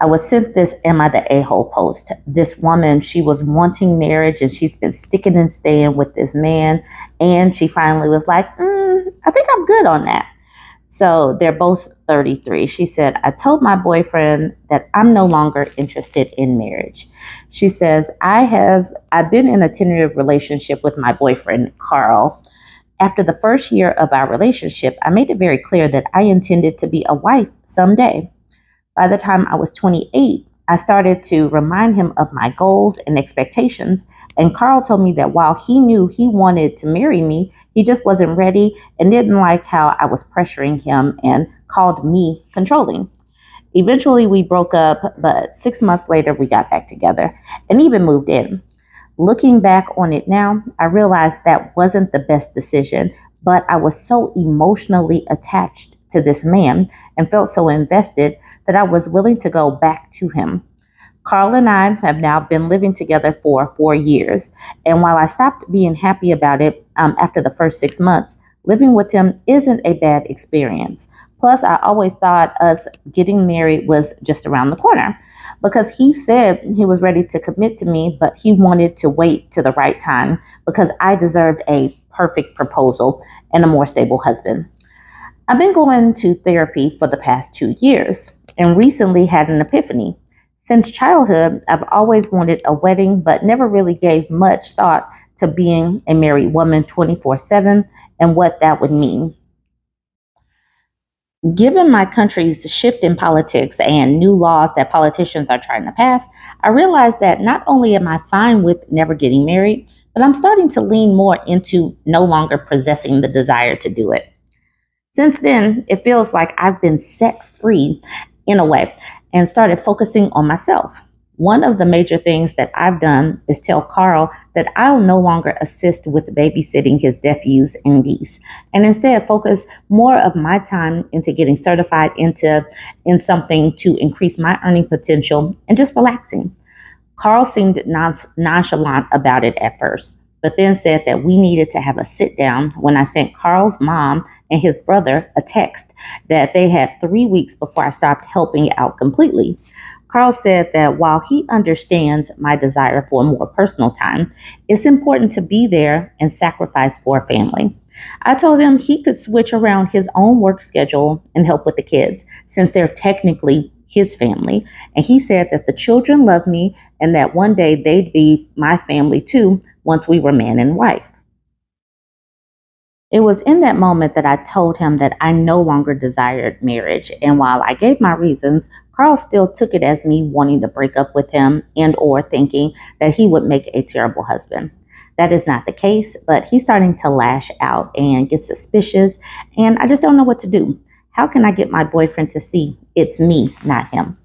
I was sent this Am I the A-hole post. This woman, she was wanting marriage and she's been sticking and staying with this man. And she finally was like, I think I'm good on that. So they're both 33. She said, I told my boyfriend that I'm no longer interested in marriage. She says, I've been in a tenured relationship with my boyfriend, Carl. After the first year of our relationship, I made it very clear that I intended to be a wife someday. By the time I was 28, I started to remind him of my goals and expectations. And Carl told me that while he knew he wanted to marry me, he just wasn't ready and didn't like how I was pressuring him and called me controlling. Eventually, we broke up, but 6 months later, we got back together and even moved in. Looking back on it now, I realized that wasn't the best decision, but I was so emotionally attached to this man and felt so invested that I was willing to go back to him. Carl and I have now been living together for 4 years, and while I stopped being happy about it after the first 6 months, living with him isn't a bad experience. Plus, I always thought us getting married was just around the corner because he said he was ready to commit to me, but he wanted to wait to the right time because I deserved a perfect proposal and a more stable husband. I've been going to therapy for the past 2 years and recently had an epiphany. Since childhood, I've always wanted a wedding, but never really gave much thought to being a married woman 24/7 and what that would mean. Given my country's shift in politics and new laws that politicians are trying to pass, I realized that not only am I fine with never getting married, but I'm starting to lean more into no longer possessing the desire to do it. Since then, it feels like I've been set free in a way and started focusing on myself. One of the major things that I've done is tell Carl that I'll no longer assist with babysitting his nephews and niece, and instead focus more of my time into getting certified in something to increase my earning potential and just relaxing. Carl seemed nonchalant about it at first, but then said that we needed to have a sit down when I sent Carl's mom and his brother a text that they had 3 weeks before I stopped helping out completely. Carl said that while he understands my desire for more personal time, it's important to be there and sacrifice for family. I told him he could switch around his own work schedule and help with the kids, since they're technically his family. And he said that the children love me and that one day they'd be my family too once we were man and wife. It was in that moment that I told him that I no longer desired marriage, and while I gave my reasons, Carl still took it as me wanting to break up with him and or thinking that he would make a terrible husband. That is not the case, but he's starting to lash out and get suspicious, and I just don't know what to do. How can I get my boyfriend to see it's me, not him?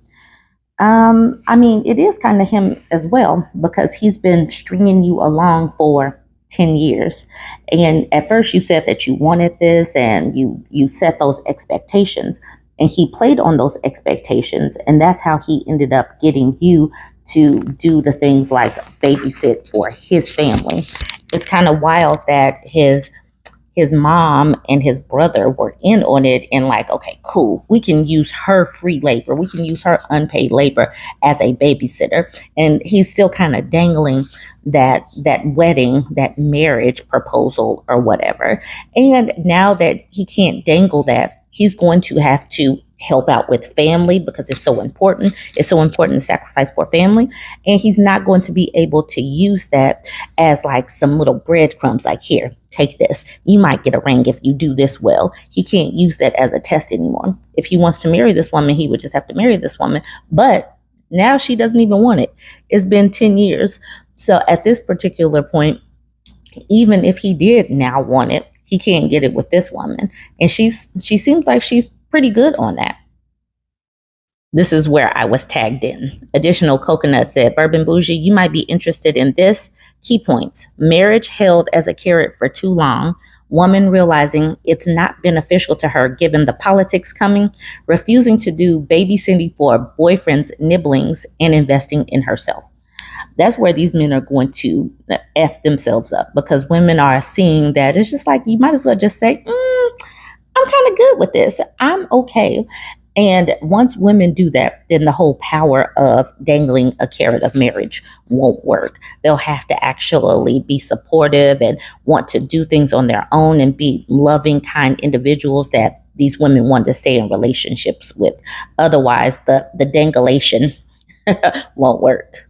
It is kind of him as well because he's been stringing you along for 10 years. And at first you said that you wanted this and you set those expectations, and he played on those expectations, and that's how he ended up getting you to do the things like babysit for his family. It's kind of wild that his mom and his brother were in on it and like, okay, cool. We can use her free labor. We can use her unpaid labor as a babysitter. And he's still kind of dangling that wedding, that marriage proposal or whatever. And now that he can't dangle that, he's going to have to help out with family because it's so important. It's so important to sacrifice for family. And he's not going to be able to use that as like some little breadcrumbs, like, here, take this. You might get a ring if you do this well. He can't use that as a test anymore. If he wants to marry this woman, he would just have to marry this woman. But now she doesn't even want it. It's been 10 years. So at this particular point, even if he did now want it, he can't get it with this woman. And she seems like she's pretty good on that. This is where I was tagged in. Additional Coconut said, Bourbon Bougie, you might be interested in this. Key points. Marriage held as a carrot for too long. Woman realizing it's not beneficial to her given the politics coming. Refusing to do babysitting for boyfriend's nibblings and investing in herself. That's where these men are going to F themselves up because women are seeing that it's just like, you might as well just say, I'm kind of good with this. I'm okay. And once women do that, then the whole power of dangling a carrot of marriage won't work. They'll have to actually be supportive and want to do things on their own and be loving, kind individuals that these women want to stay in relationships with. Otherwise, the dangulation won't work.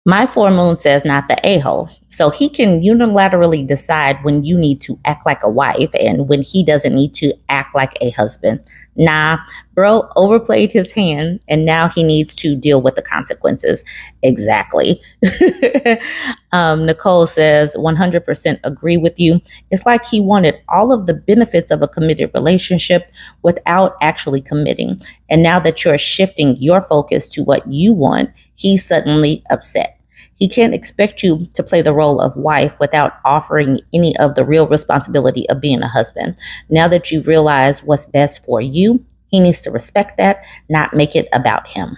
My four moon says not the a-hole. So he can unilaterally decide when you need to act like a wife and when he doesn't need to act like a husband. Nah, bro overplayed his hand and now he needs to deal with the consequences. Exactly. Nicole says 100% agree with you. It's like he wanted all of the benefits of a committed relationship without actually committing. And now that you're shifting your focus to what you want, he's suddenly upset. He can't expect you to play the role of wife without offering any of the real responsibility of being a husband. Now that you realize what's best for you, he needs to respect that, not make it about him.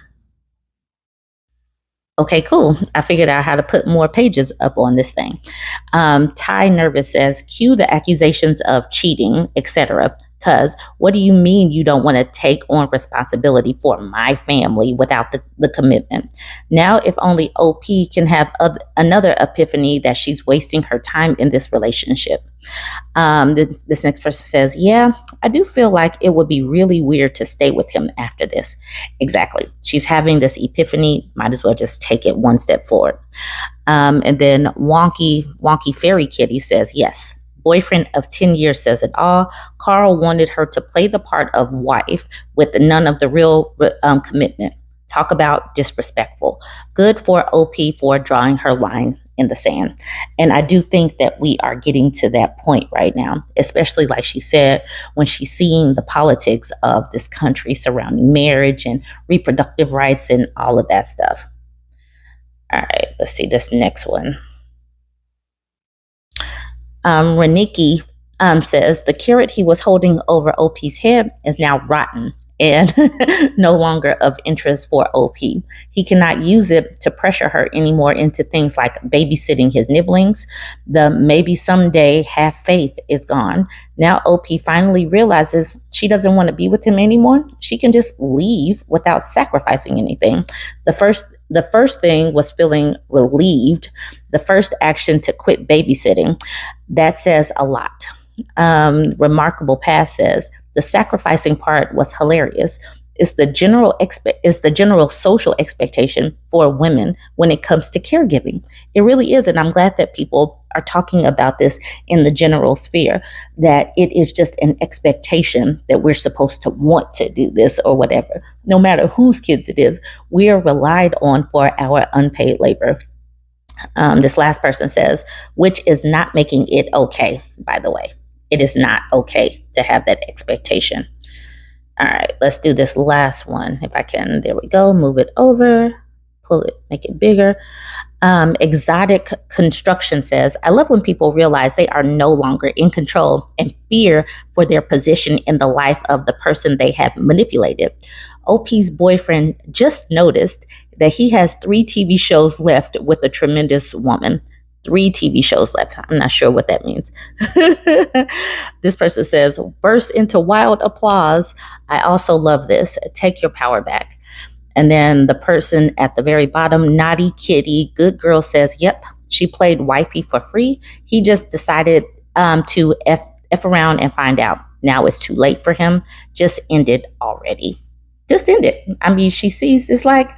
Okay, cool. I figured out how to put more pages up on this thing. Ty Nervous says, cue the accusations of cheating, etc. Because what do you mean you don't want to take on responsibility for my family without the commitment? Now, if only OP can have another epiphany that she's wasting her time in this relationship. This next person says, yeah, I do feel like it would be really weird to stay with him after this. Exactly. She's having this epiphany. Might as well just take it one step forward. And then Wonky Fairy Kitty says, yes. Boyfriend of 10 years says it all. Carl wanted her to play the part of wife with none of the real commitment. Talk about disrespectful. Good for OP for drawing her line in the sand. And I do think that we are getting to that point right now, especially like she said, when she's seeing the politics of this country surrounding marriage and reproductive rights and all of that stuff. All right, let's see this next one. Reniki says the carrot he was holding over OP's head is now rotten and no longer of interest for OP. He cannot use it to pressure her anymore into things like babysitting his nibblings. The maybe someday have faith is gone. Now OP finally realizes she doesn't want to be with him anymore. She can just leave without sacrificing anything. The first thing was feeling relieved. The first action to quit babysitting. That says a lot. Remarkable Past says the sacrificing part was hilarious. It's the general social expectation for women when it comes to caregiving. It really is, and I'm glad that people are talking about this in the general sphere. That it is just an expectation that we're supposed to want to do this or whatever. No matter whose kids it is, we are relied on for our unpaid labor. This last person says, which is not making it okay, by the way. It is not okay to have that expectation. All right, let's do this last one. If I can, there we go. Move it over, pull it, make it bigger. Exotic Construction says, I love when people realize they are no longer in control and fear for their position in the life of the person they have manipulated. OP's boyfriend just noticed that he has 3 TV shows left with a tremendous woman. 3 TV shows left. I'm not sure what that means. This person says, burst into wild applause. I also love this. Take your power back. And then the person at the very bottom, Naughty Kitty, good girl, says, yep, she played wifey for free. He just decided to F around and find out. Now it's too late for him. Just end it already. Just end it. I mean, she sees it's like,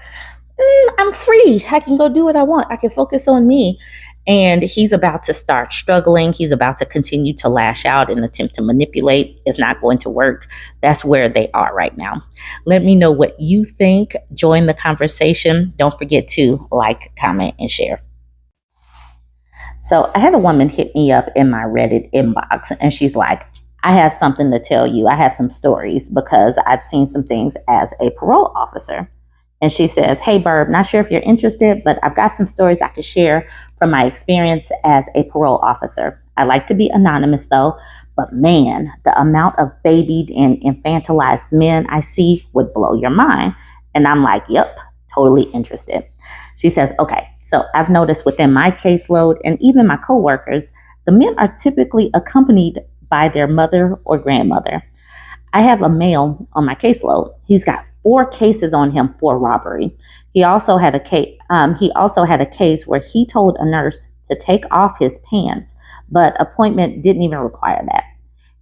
I'm free. I can go do what I want. I can focus on me. And he's about to start struggling. He's about to continue to lash out and attempt to manipulate. It's not going to work. That's where they are right now. Let me know what you think. Join the conversation. Don't forget to like, comment, and share. So I had a woman hit me up in my Reddit inbox, and she's like, I have something to tell you. I have some stories because I've seen some things as a parole officer. And she says, hey, Burb, not sure if you're interested, but I've got some stories I could share from my experience as a parole officer. I like to be anonymous, though. But man, the amount of babied and infantilized men I see would blow your mind. And I'm like, yep, totally interested. She says, okay, so I've noticed within my caseload and even my coworkers, the men are typically accompanied by their mother or grandmother. I have a male on my caseload. He's got 4 cases on him for robbery. He also had a case. He also had a case where he told a nurse to take off his pants, but appointment didn't even require that.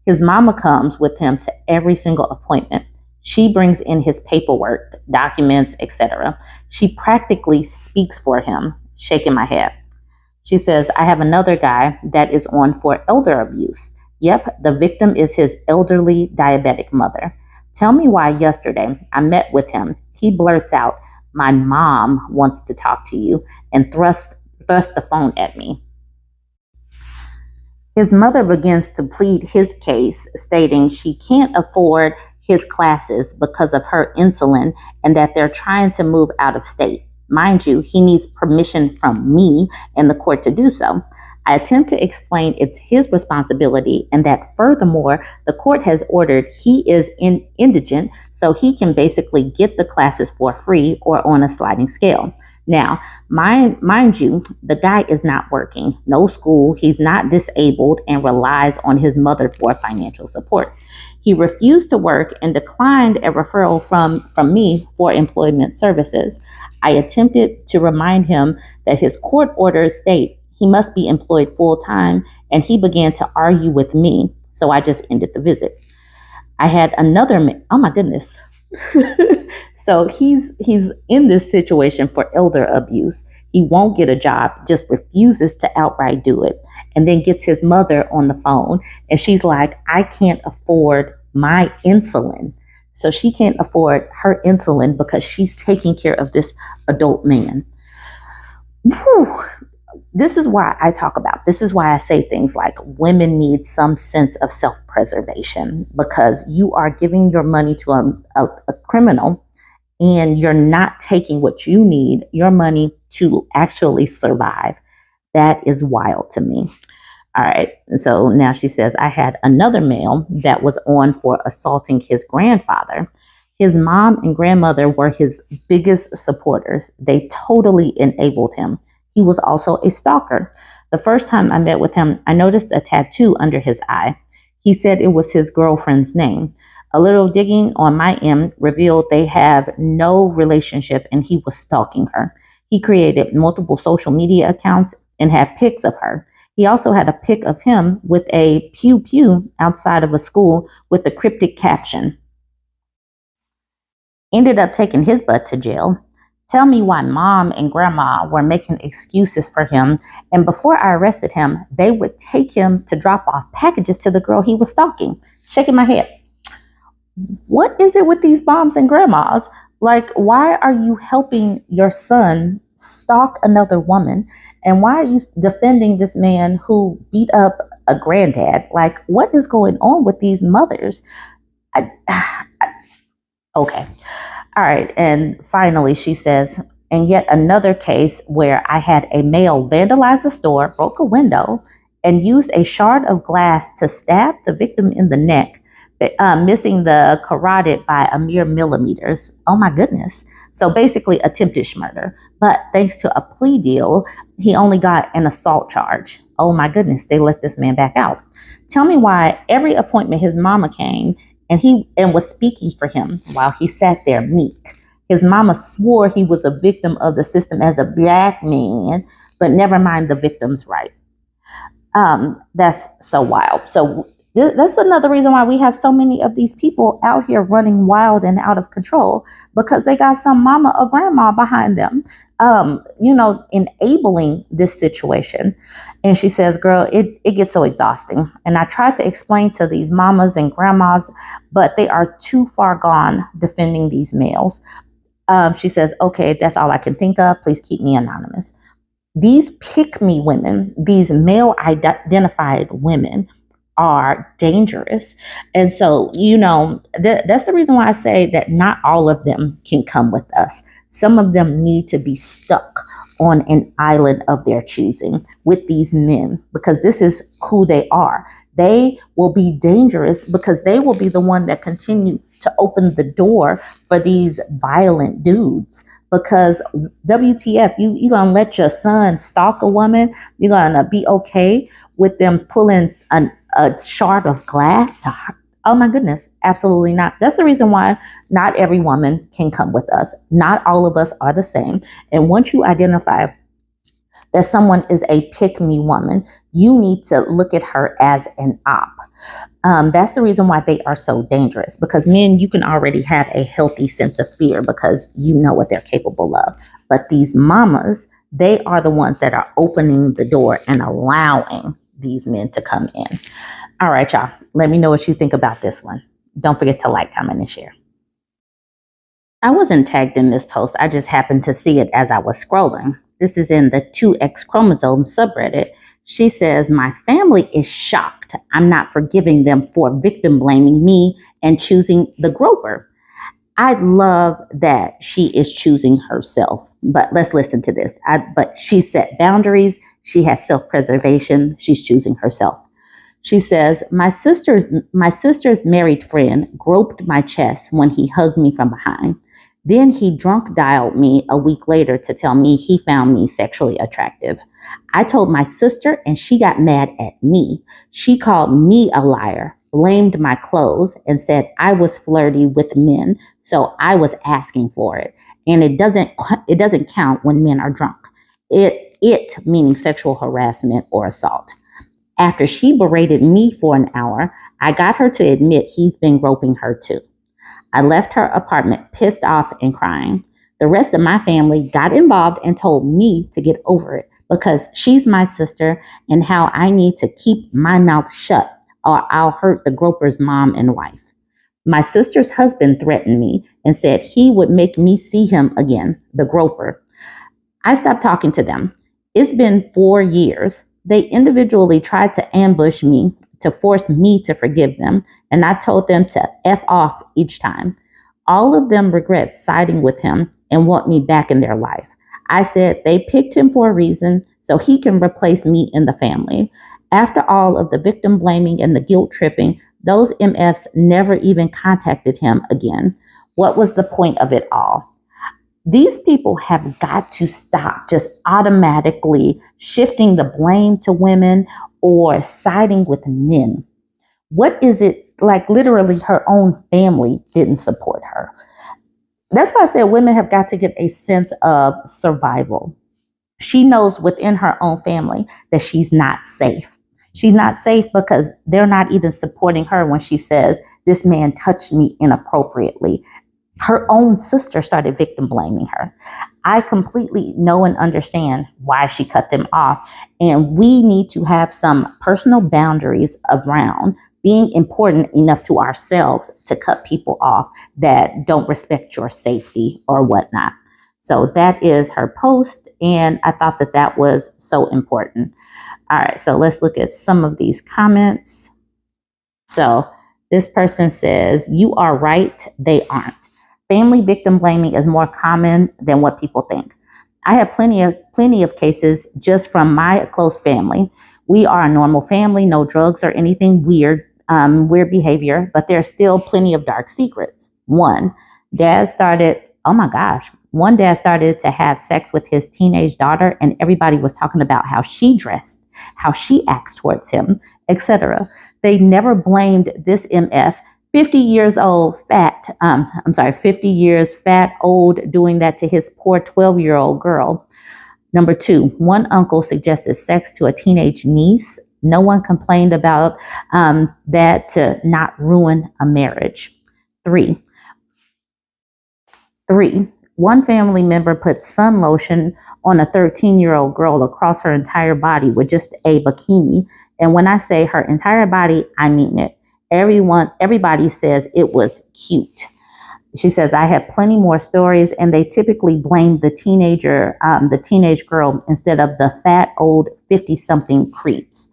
His mama comes with him to every single appointment. She brings in his paperwork, documents, etc. She practically speaks for him, shaking my head. She says, I have another guy that is on for elder abuse. Yep, the victim is his elderly diabetic mother. Tell me why yesterday I met with him. He blurts out, my mom wants to talk to you, and thrusts the phone at me. His mother begins to plead his case, stating she can't afford his classes because of her insulin and that they're trying to move out of state. Mind you, he needs permission from me and the court to do so. I attempt to explain it's his responsibility and that furthermore, the court has ordered he is indigent, so he can basically get the classes for free or on a sliding scale. Now, mind you, the guy is not working, no school, he's not disabled, and relies on his mother for financial support. He refused to work and declined a referral from me for employment services. I attempted to remind him that his court orders state he must be employed full time, and he began to argue with me, so I just ended the visit. I had another, oh my goodness. So he's in this situation for elder abuse. He won't get a job, just refuses to outright do it, and then gets his mother on the phone, and she's like, I can't afford my insulin. So she can't afford her insulin because she's taking care of this adult man. Whew. This is why I say things like women need some sense of self-preservation, because you are giving your money to a criminal and you're not taking what you need, your money, to actually survive. That is wild to me. All right. So now she says, I had another male that was on for assaulting his grandfather. His mom and grandmother were his biggest supporters. They totally enabled him. He was also a stalker. The first time I met with him, I noticed a tattoo under his eye. He said it was his girlfriend's name. A little digging on my end revealed they have no relationship and he was stalking her. He created multiple social media accounts and had pics of her. He also had a pic of him with a pew pew outside of a school with the cryptic caption. Ended up taking his butt to jail. Tell me why mom and grandma were making excuses for him, and before I arrested him, they would take him to drop off packages to the girl he was stalking. Shaking my head. What is it with these moms and grandmas? Like, why are you helping your son stalk another woman? And why are you defending this man who beat up a granddad? Like, what is going on with these mothers? Okay. All right. And finally, she says, and yet another case where I had a male vandalize a store, broke a window, and used a shard of glass to stab the victim in the neck, missing the carotid by a mere millimeters. Oh my goodness. So basically attempted murder. But thanks to a plea deal, he only got an assault charge. Oh my goodness. They let this man back out. Tell me why every appointment his mama came and was speaking for him while he sat there meek. His mama swore he was a victim of the system as a black man, but never mind the victim's right. That's so wild. So that's another reason why we have so many of these people out here running wild and out of control, because they got some mama or grandma behind them, enabling this situation. And she says, girl, it gets so exhausting. And I try to explain to these mamas and grandmas, but they are too far gone defending these males. She says, okay, that's all I can think of. Please keep me anonymous. These pick-me women, these male-identified women, are dangerous. And so, that's the reason why I say that not all of them can come with us. Some of them need to be stuck on an island of their choosing with these men, because this is who they are. They will be dangerous because they will be the one that continue to open the door for these violent dudes. Because WTF, you gonna let your son stalk a woman? You're gonna be okay with them pulling a shard of glass Oh my goodness, absolutely not. That's the reason why not every woman can come with us. Not all of us are the same. And once you identify that someone is a pick me woman, you need to look at her as an op. That's the reason why they are so dangerous, because men, you can already have a healthy sense of fear because you know what they're capable of. But these mamas, they are the ones that are opening the door and allowing these men to come in. All right, y'all. Let me know what you think about this one. Don't forget to like, comment, and share. I wasn't tagged in this post. I just happened to see it as I was scrolling. This is in the 2X chromosome subreddit. She says, my family is shocked. I'm not forgiving them for victim blaming me and choosing the groper. I love that she is choosing herself, but let's listen to this. But she set boundaries. She has self-preservation. She's choosing herself. She says, my sister's married friend groped my chest when he hugged me from behind. Then he drunk dialed me a week later to tell me he found me sexually attractive. I told my sister and she got mad at me. She called me a liar, blamed my clothes, and said I was flirty with men, so I was asking for it. And it doesn't count when men are drunk. It meaning sexual harassment or assault. After she berated me for an hour, I got her to admit he's been groping her too. I left her apartment pissed off and crying. The rest of my family got involved and told me to get over it because she's my sister and how I need to keep my mouth shut or I'll hurt the groper's mom and wife. My sister's husband threatened me and said he would make me see him again, the groper. I stopped talking to them. It's been 4 years. They individually tried to ambush me to force me to forgive them, and I told them to F off each time. All of them regret siding with him and want me back in their life. I said they picked him for a reason so he can replace me in the family. After all of the victim blaming and the guilt tripping, those MFs never even contacted him again. What was the point of it all? These people have got to stop just automatically shifting the blame to women or siding with men. What is it like? Literally, her own family didn't support her. That's why I said women have got to get a sense of survival. She knows within her own family that she's not safe. She's not safe because they're not even supporting her when she says, this man touched me inappropriately. Her own sister started victim blaming her. I completely know and understand why she cut them off. And we need to have some personal boundaries around being important enough to ourselves to cut people off that don't respect your safety or whatnot. So that is her post. And I thought that that was so important. All right, so let's look at some of these comments. So this person says, you are right, they aren't. Family victim blaming is more common than what people think. I have plenty of cases just from my close family. We are a normal family, no drugs or anything weird behavior, but there's still plenty of dark secrets. One dad started to have sex with his teenage daughter, and everybody was talking about how she dressed, how she acts towards him, etc. They never blamed this MF. 50 years old, 50 years fat, old, doing that to his poor 12-year-old girl. Number two, one uncle suggested sex to a teenage niece. No one complained about that to not ruin a marriage. Three, one family member put sun lotion on a 13-year-old girl across her entire body with just a bikini. And when I say her entire body, I mean it. Everybody says it was cute. She says, I have plenty more stories, and they typically blame the teenage girl instead of the fat, old 50-something creeps.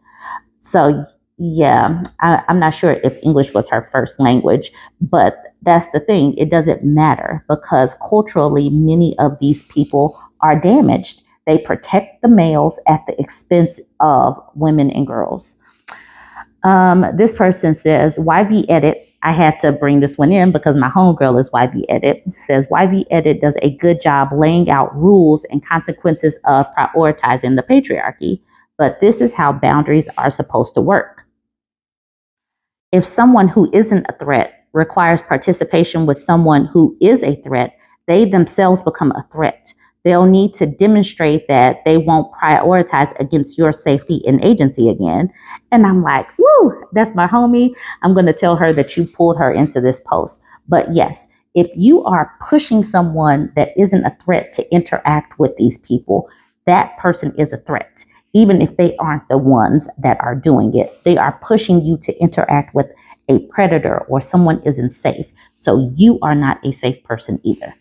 So, yeah, I'm not sure if English was her first language, but that's the thing. It doesn't matter because culturally, many of these people are damaged. They protect the males at the expense of women and girls. This person says, YV Edit. I had to bring this one in because my homegirl is YV Edit. Says YV Edit does a good job laying out rules and consequences of prioritizing the patriarchy. But this is how boundaries are supposed to work. If someone who isn't a threat requires participation with someone who is a threat, they themselves become a threat. They'll need to demonstrate that they won't prioritize against your safety and agency again. And I'm like, woo, that's my homie. I'm going to tell her that you pulled her into this post. But yes, if you are pushing someone that isn't a threat to interact with these people, that person is a threat. Even if they aren't the ones that are doing it, they are pushing you to interact with a predator or someone isn't safe. So you are not a safe person either.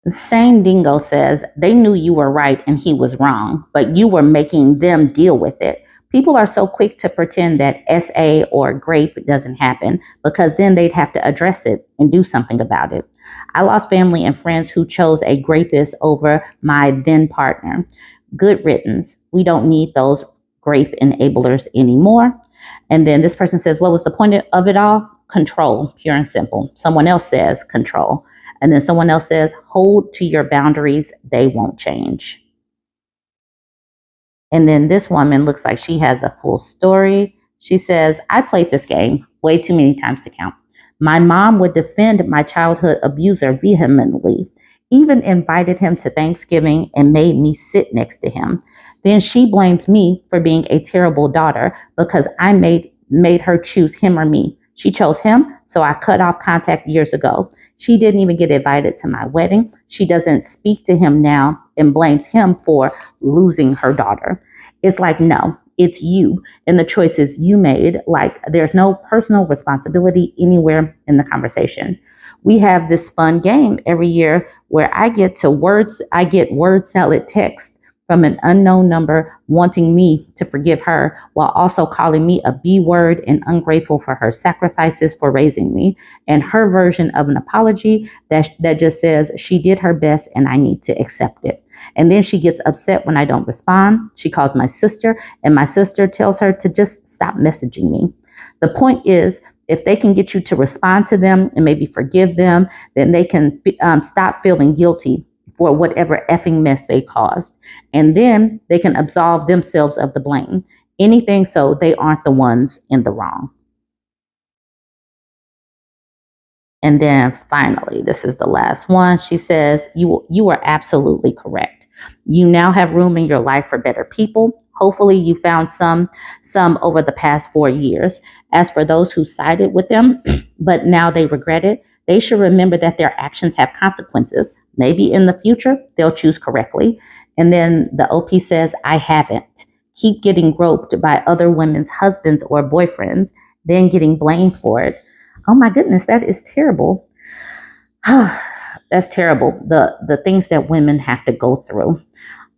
The same dingo says they knew you were right and he was wrong, but you were making them deal with it. People are so quick to pretend that SA or grape doesn't happen because then they'd have to address it and do something about it. I lost family and friends who chose a grapist over my then partner. Good riddance. We don't need those grape enablers anymore. And then this person says, what was the point of it all? Control, pure and simple. Someone else says control. And then someone else says, hold to your boundaries. They won't change. And then this woman looks like she has a full story. She says, I played this game way too many times to count. My mom would defend my childhood abuser vehemently, even invited him to Thanksgiving and made me sit next to him. Then she blamed me for being a terrible daughter because I made her choose him or me. She chose him, so I cut off contact years ago. She didn't even get invited to my wedding. She doesn't speak to him now and blames him for losing her daughter. It's like, no, it's you and the choices you made. Like, there's no personal responsibility anywhere in the conversation. We have this fun game every year where I get word salad text from an unknown number wanting me to forgive her while also calling me a B word and ungrateful for her sacrifices for raising me, and her version of an apology that just says she did her best and I need to accept it. And then she gets upset when I don't respond. She calls my sister and my sister tells her to just stop messaging me. The point is, if they can get you to respond to them and maybe forgive them, then they can stop feeling guilty for whatever effing mess they caused. And then they can absolve themselves of the blame. Anything so they aren't the ones in the wrong. And then finally, this is the last one. She says, you are absolutely correct. You now have room in your life for better people. Hopefully you found some over the past 4 years. As for those who sided with them, but now they regret it, they should remember that their actions have consequences. Maybe in the future, they'll choose correctly. And then the OP says, I haven't. Keep getting groped by other women's husbands or boyfriends, then getting blamed for it. Oh my goodness, that is terrible. That's terrible. The things that women have to go through.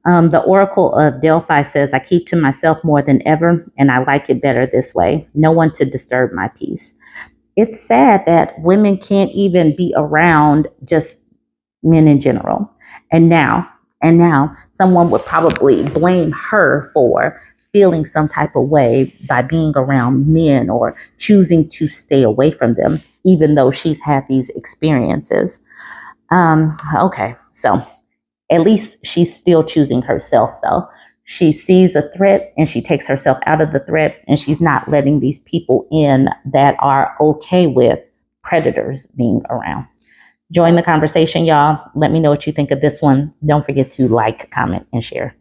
The Oracle of Delphi says, I keep to myself more than ever, and I like it better this way. No one to disturb my peace. It's sad that women can't even be around just men in general. And now someone would probably blame her for feeling some type of way by being around men or choosing to stay away from them, even though she's had these experiences. Okay, so at least she's still choosing herself, though. She sees a threat and she takes herself out of the threat, and she's not letting these people in that are okay with predators being around. Join the conversation, y'all. Let me know what you think of this one. Don't forget to like, comment, and share.